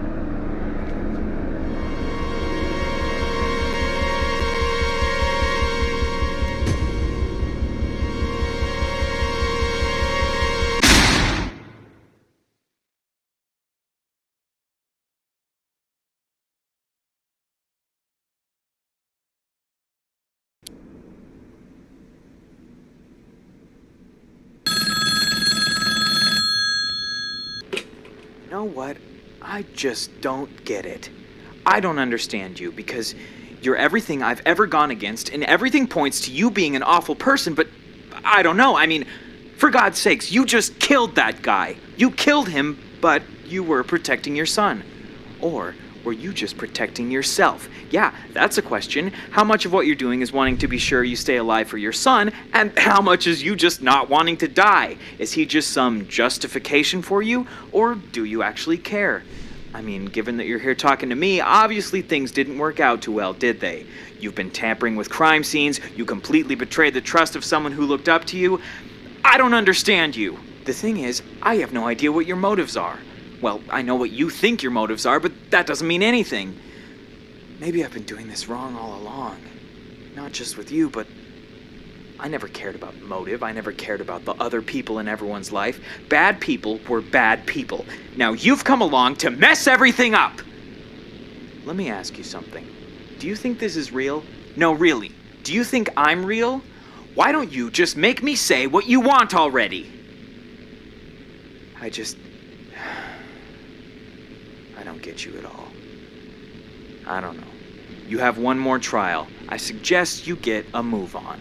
know what? I just don't get it. I don't understand you because you're everything I've ever gone against, and everything points to you being an awful person, but I don't know. I mean, for God's sakes, you just killed that guy. You killed him, but you were protecting your son. Or were you just protecting yourself? Yeah, that's a question. How much of what you're doing is wanting to be sure you stay alive for your son, and how much is you just not wanting to die? Is he just some justification for you, or do you actually care? I mean, given that you're here talking to me, obviously things didn't work out too well, did they? You've been tampering with crime scenes, you completely betrayed the trust of someone who looked up to you. I don't understand you. The thing is, I have no idea what your motives are. Well, I know what you think your motives are, but that doesn't mean anything. Maybe I've been doing this wrong all along. Not just with you, but I never cared about motive. I never cared about the other people in everyone's life. Bad people were bad people. Now you've come along to mess everything up. Let me ask you something. Do you think this is real? No, really. Do you think I'm real? Why don't you just make me say what you want already? I don't get you at all. I don't know. You have one more trial. I suggest you get a move on.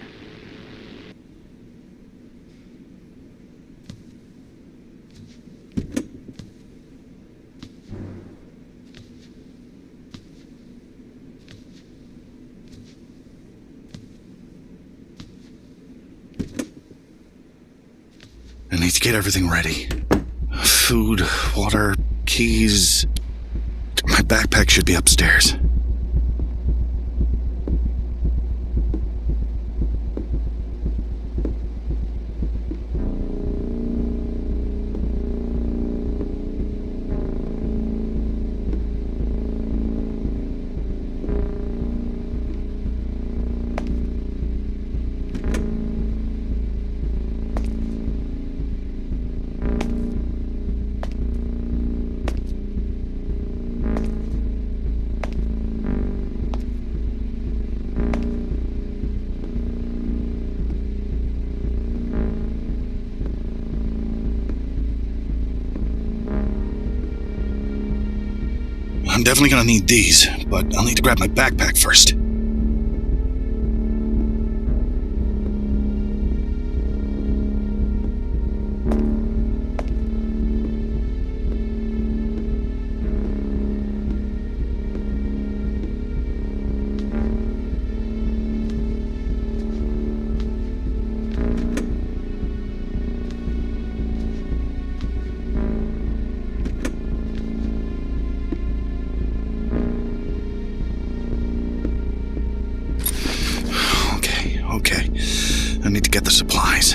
I need to get everything ready. Food, water, keys. My backpack should be upstairs. I'm definitely gonna need these, but I'll need to grab my backpack first. Okay. I need to get the supplies.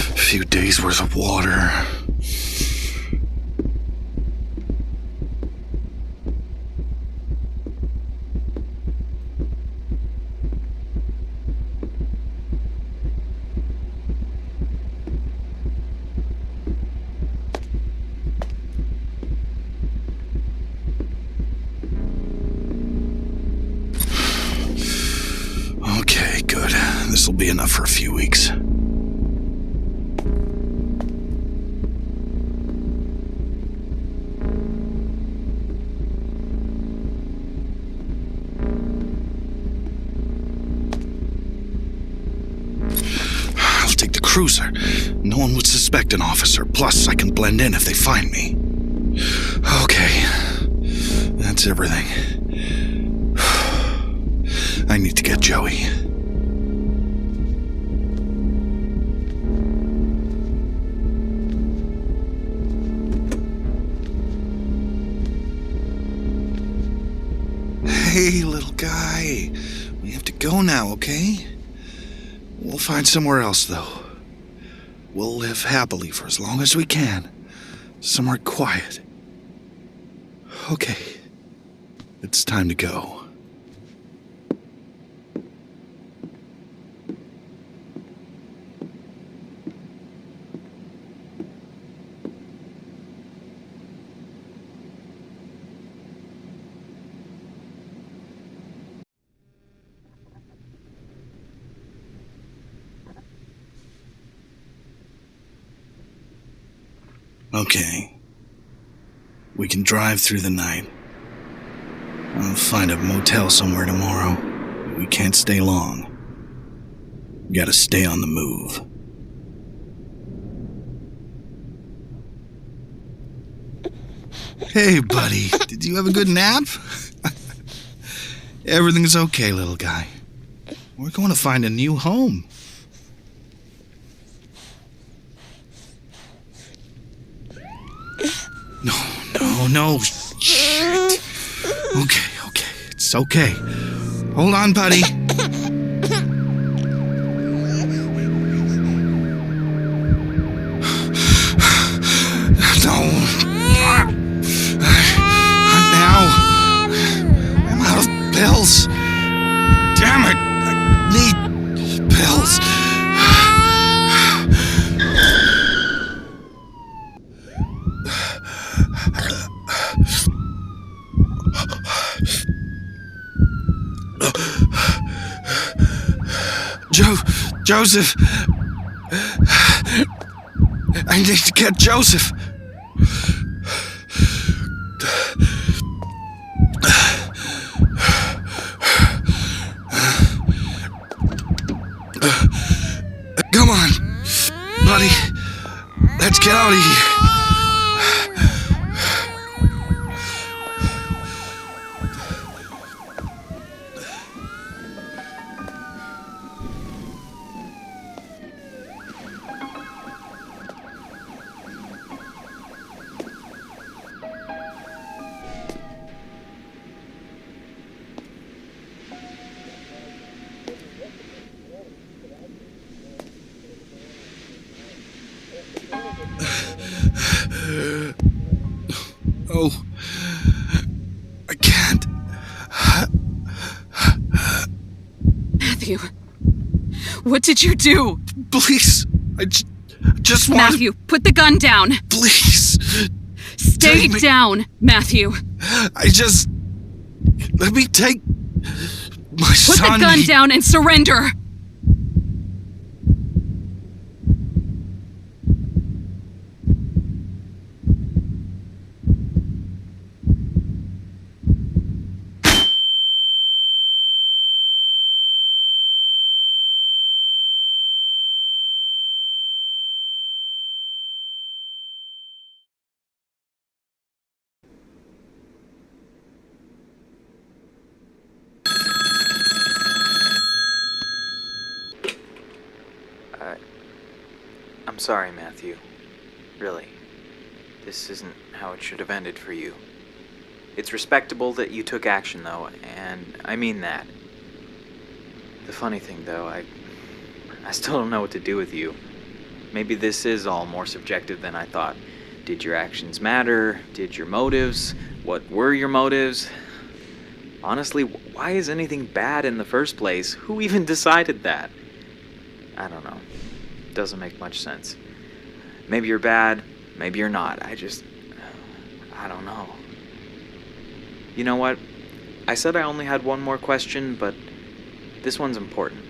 A few days worth of water. Okay, good. This'll be enough for a few weeks. I'll take the cruiser. No one would suspect an officer. Plus, I can blend in if they find me. Okay. That's everything. I need to get Joey. Hey, little guy. We have to go now, okay? We'll find somewhere else, though. We'll live happily for as long as we can. Somewhere quiet. Okay. It's time to go. Okay. We can drive through the night. I'll find a motel somewhere tomorrow. We can't stay long. We gotta stay on the move. Hey, buddy. Did you have a good nap? Everything's okay, little guy. We're going to find a new home. No. Shit. Okay. It's okay. Hold on, buddy. No. Not now. I'm out of pills. Damn it. I need pills. Joseph! I need to get Joseph! Come on, buddy. Let's get out of here. Oh, I can't. Matthew, what did you do? Please, I just want Matthew, put the gun down. Please. Stay down, Matthew. Let me take my Put son. the gun down and surrender. I'm sorry, Matthew. Really. This isn't how it should have ended for you. It's respectable that you took action, though, and I mean that. The funny thing, though, I still don't know what to do with you. Maybe this is all more subjective than I thought. Did your actions matter? Did your motives? What were your motives? Honestly, why is anything bad in the first place? Who even decided that? I don't know. Doesn't make much sense. Maybe you're bad, maybe you're not. I don't know. You know what? I said I only had one more question, but this one's important.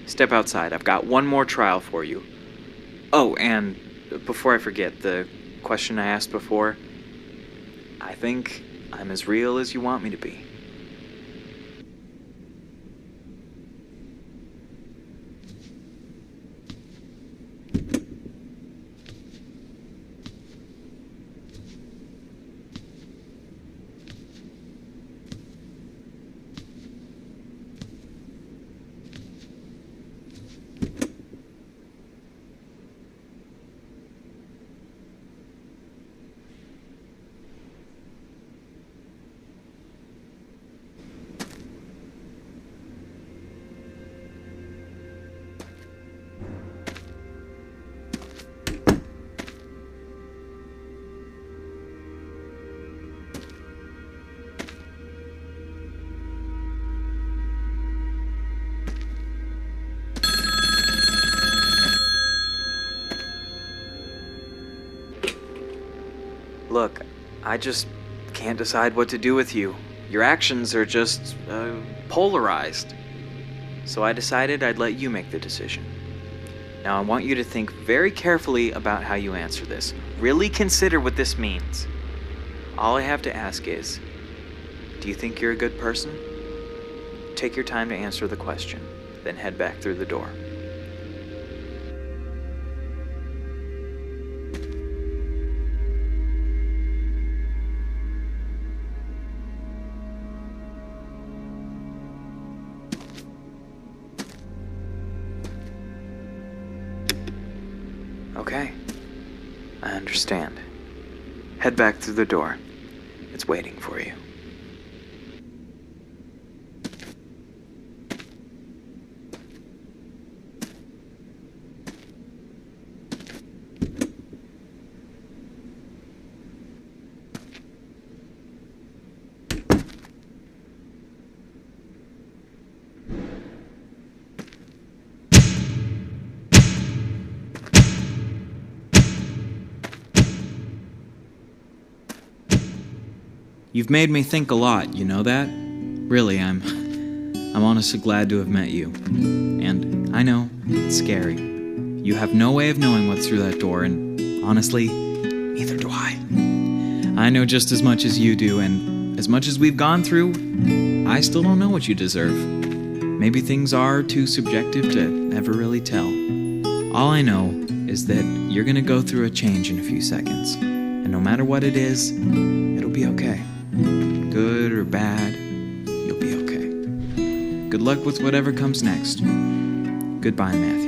Step outside. I've got one more trial for you. Oh, and before I forget, the question I asked before, I think I'm as real as you want me to be. Look, I just can't decide what to do with you. Your actions are just, polarized. So I decided I'd let you make the decision. Now I want you to think very carefully about how you answer this. really consider what this means. All I have to ask is, do you think you're a good person? Take your time to answer the question, then head back through the door. Okay, I understand. Head back through the door. It's waiting for you. You've made me think a lot, you know that? Really, I'm honestly glad to have met you. And I know, it's scary. You have no way of knowing what's through that door, and honestly, neither do I. I know just as much as you do, and as much as we've gone through, I still don't know what you deserve. Maybe things are too subjective to ever really tell. All I know is that you're gonna go through a change in a few seconds, and no matter what it is, it'll be okay. Good or bad, you'll be okay. Good luck with whatever comes next. Goodbye, Matthew.